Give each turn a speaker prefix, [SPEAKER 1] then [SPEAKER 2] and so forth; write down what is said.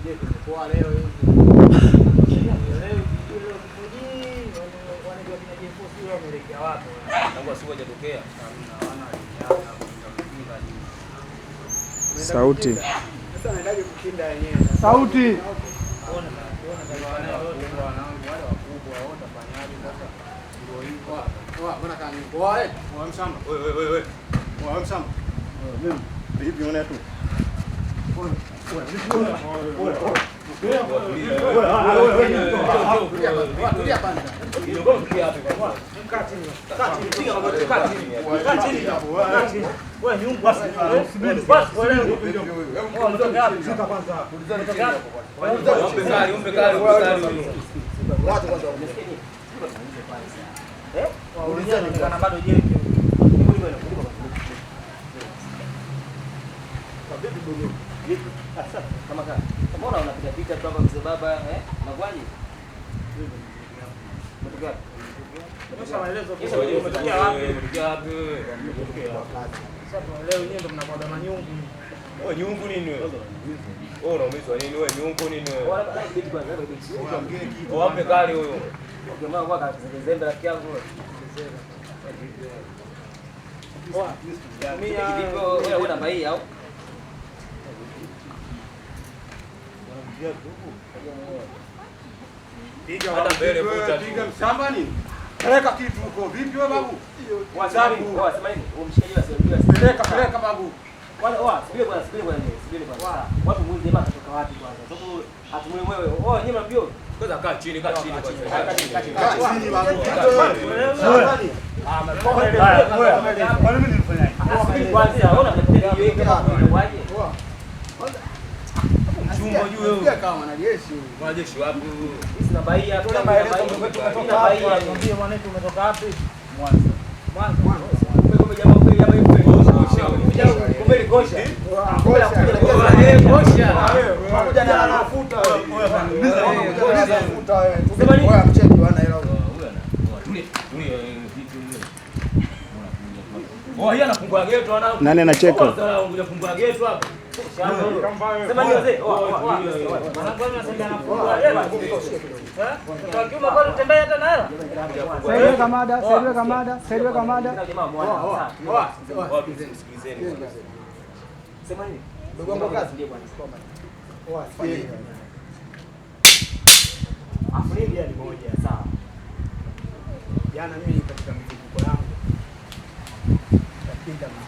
[SPEAKER 1] je kwa leo hivi. Leo wanajua kina Jefosi wao wameelekea wapi? Tangu asubuhi hajatokea. Hawana
[SPEAKER 2] sauti.
[SPEAKER 1] Sasa anaendaje kushinda yenyewe?
[SPEAKER 2] Sauti.
[SPEAKER 1] Ona wanangu wale wakubwa wao utafanyaje sasa? Ndio hivyo. Mbona kani? Wa mshamba. Wewe. Wa mshamba. Mimi. Vipi unaona tu?
[SPEAKER 3] Mbona unapiga picha tu hapa mzee baba Unakuaje? Umetokea?
[SPEAKER 1] Sasa maelezo kwa umetokea wapi? Umetokea wapi wewe? Sasa leo nyinyi ndio mnakwenda manyungu.
[SPEAKER 4] Wewe nyungu nini wewe? Wewe unaumizwa nini wewe? Nyungu nini wewe?
[SPEAKER 3] Wala baada ya kitu kwanza hapo kitu.
[SPEAKER 4] Wape kali huyo.
[SPEAKER 3] Jamaa kwa kazembe rafiki yangu. Mimi wewe una bai au?
[SPEAKER 4] Hata mbele kuta
[SPEAKER 1] piga msamba nini? Peleka kitu huko. Vipi wewe babu?
[SPEAKER 3] Wazari, sema nini? Umshikaji wa serikali.
[SPEAKER 1] Peleka babu.
[SPEAKER 3] Wala subiri kwanza. Watu mwingi jamaa kutoka wapi kwanza? Sababu hatumwe wewe. Nyinyi mnambio.
[SPEAKER 4] kwanza kaa chini kwanza.
[SPEAKER 1] Kaa chini babu.
[SPEAKER 3] Kwa nini nilifanyaje? Subiri kwanza. Ona mnapiga hiyo kama waje.
[SPEAKER 4] Chumba juu wewe.
[SPEAKER 1] Kama mwanajeshi.
[SPEAKER 4] Mwanajeshi wapi?
[SPEAKER 3] Sisi na baia, tuna baia. Tumetoka wapi?
[SPEAKER 1] Mwambie mwanetu umetoka wapi?
[SPEAKER 3] Mwanza. Kumbe jamaa hivi. Kumbe gosha. Gosha.
[SPEAKER 1] Pamoja na anafuta wewe. Anafuta wewe.
[SPEAKER 3] Sema nini?
[SPEAKER 1] Wewe mcheki wana hela huyo.
[SPEAKER 4] Oh, yeye anafungua gate wanao.
[SPEAKER 2] Nani anacheka?
[SPEAKER 4] Unakuja kufungua gate hapa.
[SPEAKER 3] Sema nini wazee?
[SPEAKER 1] Mwanangu anasema anafungua hela. Kwa kiuma kwa tutembea hata na hela.
[SPEAKER 2] Saidiwe kamada.
[SPEAKER 4] Sikilizeni.
[SPEAKER 3] Sema nini?
[SPEAKER 1] Ndugu wangu kazi ndio bwana.
[SPEAKER 3] Afrika ni moja sawa.
[SPEAKER 1] Jana mimi katika mziki